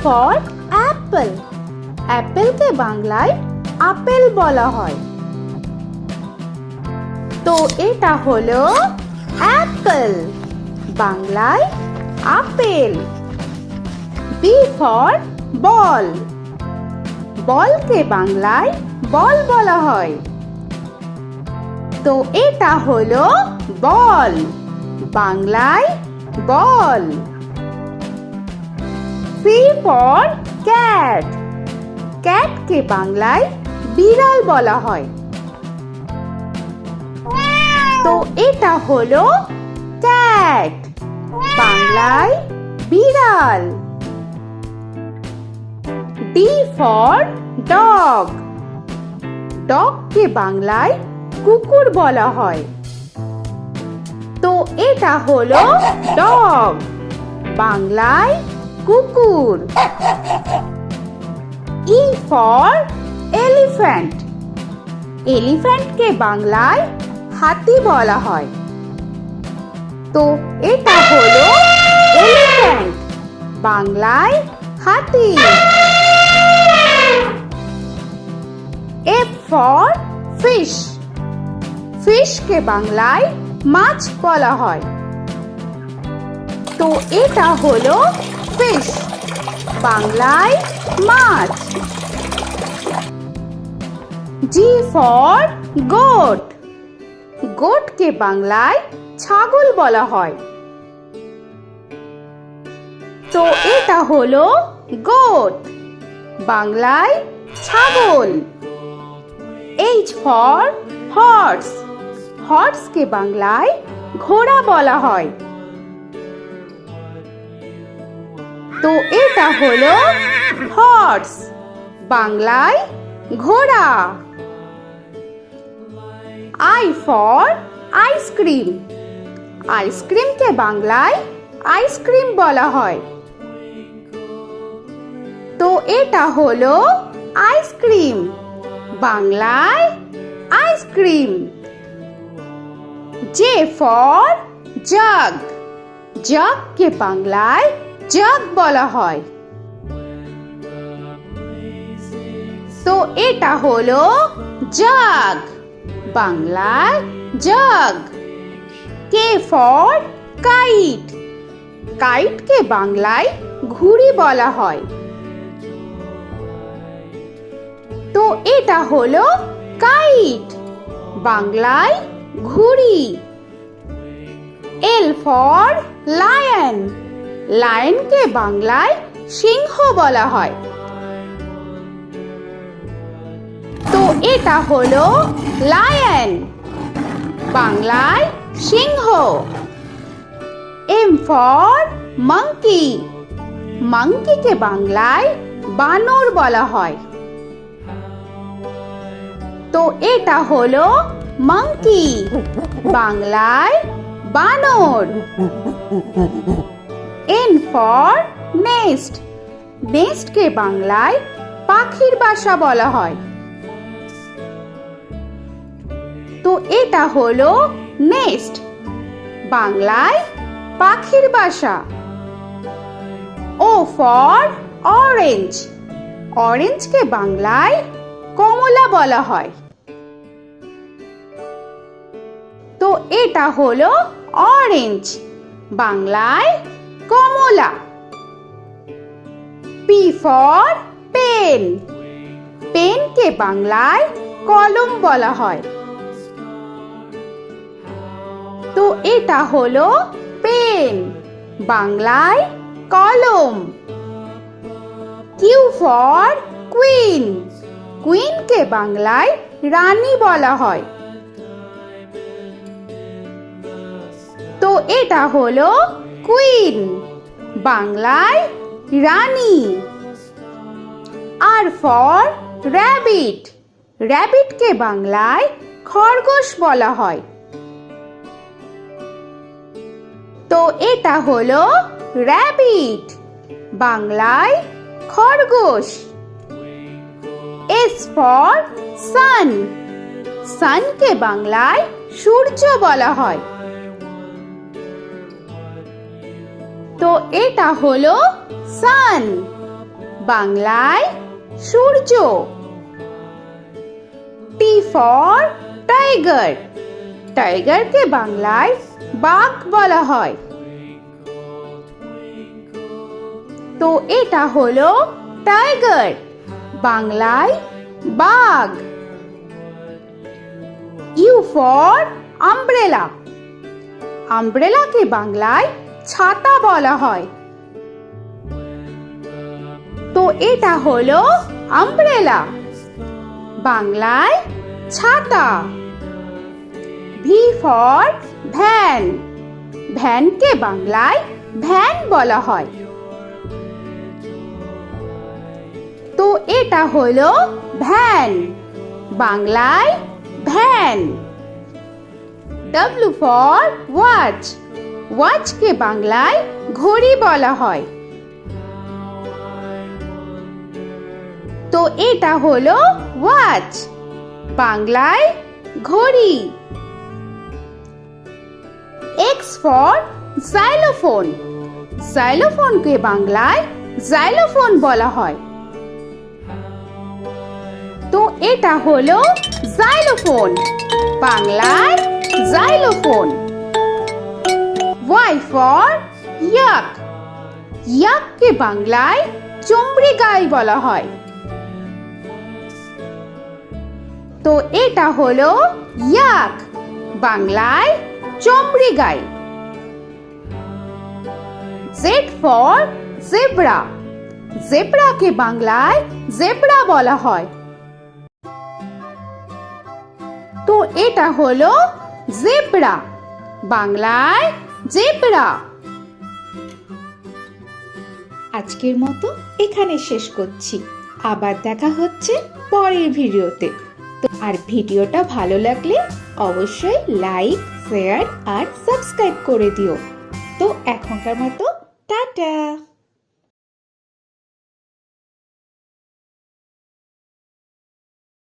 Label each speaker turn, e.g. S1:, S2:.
S1: For Apple. অ্যাপেলকে বাংলায় apple বলা হয়। তো এটা হলো অ্যাপল, বাংলায় আপেল। B for ball. বলকে বাংলায় বল বলা হয়। তো এটা হলো বল, বাংলায় বল। C for cat. ক্যাটকে বাংলায় বিড়াল বলা হয়। তো এটা হলো ক্যাট, বাংলায় বিড়াল। D for dog. ডগকে বাংলায় কুকুর বলা হয়। তো এটা হলো ডগ, বাংলায় কুকুর। E for elephant. এলিফ্যান্টকে বাংলায় হাতি বলা হয়। তো এটা হলো এলিফ্যান্ট, বাংলায় হাতি। F for fish. ফিশকে বাংলায় মাছ বলা হয়। তো এটা হলো ফিশ, বাংলায় মাছ। G for goat. গোটকে বাংলায় ছাগল বলা হয়। তো এটা হলো গোট, বাংলায় ছাগল। H for horse. হর্সকে বাংলায় ঘোড়া বলা হয়। তো এটা হলো হর্স, বাংলায় ঘোড়া। I for ice cream. আইসক্রিমকে বাংলায় আইসক্রিম বলা হয়। তো এটা হলো আইসক্রিম, বাংলায় আইসক্রিম। J for jug. জাগকে বাংলায় জাগ বলা হয়। তো এটা হলো জাগ, বাংলায় জাগ। K for kite. কাইটকে বাংলায় ঘুড়ি বলা হয়। তো এটা হলো কাইট, বাংলায় ঘুড়ি। L for lion. লায়নকে বাংলায় সিংহ বলা হয়। তো এটা হলো লায়ন, বাংলায় সিংহ। M for monkey. মাঙ্কিকে বাংলায় বানর বলা হয়। তো এটা হলো মাঙ্কি, বাংলায় বানর। N for nest. নেস্টকে বাংলায় পাখির বাসা বলা হয়। তো এটা হলো নেস্ট, বাংলায় পাখির বাসা। O for orange. অরেঞ্জকে বাংলায় কমলা বলা হয়। তো এটা হলো অরেঞ্জ, বাংলায় কমলা। P for pen. পেনকে বাংলায় কলম বলা হয়। তো এটা হলো পেন, বাংলায় কলম। Q for queen. কুইনকে বাংলায় রানী বলা হয়। তো এটা হলো কুইন, বাংলায় রানী। আর ফর র‍্যাবিট। র‍্যাবিটকে বাংলায় খরগোশ বলা হয়। তো এটা হলো র‍্যাবিট, বাংলায় খরগোশ। S for sun. সানকে বাংলায় সূর্য বলা হয়। তো এটা হলো সান, বাংলায় সূর্য। টি ফর টাইগার, টাইগারকে বাংলায় বাঘ বলা হয়। তো এটা হলো টাইগার, বাংলায় বাঘ। ইউ ফর আমব্রেলা, আমব্রেলাকে বাংলায় ছাতা বলা হয়। তো এটা হলো আমব্রেলা, বাংলায় ছাতা। ভি ফর ভ্যান, ভ্যানকে বাংলায় ভ্যান বলা হয়। তো এটা হলো ভ্যান, বাংলায় ভ্যান। ডব্লিউ ফর ওয়াচ, ওয়াচকে বাংলায় ঘড়ি বলা হয়। তো এটা হলো ওয়াচ, বাংলায় ঘড়ি। এক্স ফর জাইলোফোন, জাইলোফোনকে বাংলায় জাইলোফোন বলা হয়। তো এটা হলো জাইলোফোন, বাংলায় জাইলোফোন। ওয়াই ফর ইয়াক, ইয়াককে বাংলায় চমড়ি গাই বলা হয়। তো এটা হলো ইয়াক, বাংলায় চমড়ি গাই। জেড ফর জেব্রা, জেব্রাকে বাংলায় জেব্রা বলা হয়। তো এটা হলো জেব্রা, বাংলায় জেব্রা। আজকের মতো এখানে শেষ করছি, আবার দেখা হচ্ছে পরের ভিডিওতে। তো আর ভিডিওটা ভালো লাগলে অবশ্যই লাইক, শেয়ার আর সাবস্ক্রাইব করে দিও। তো এখনকার মতো টাটা।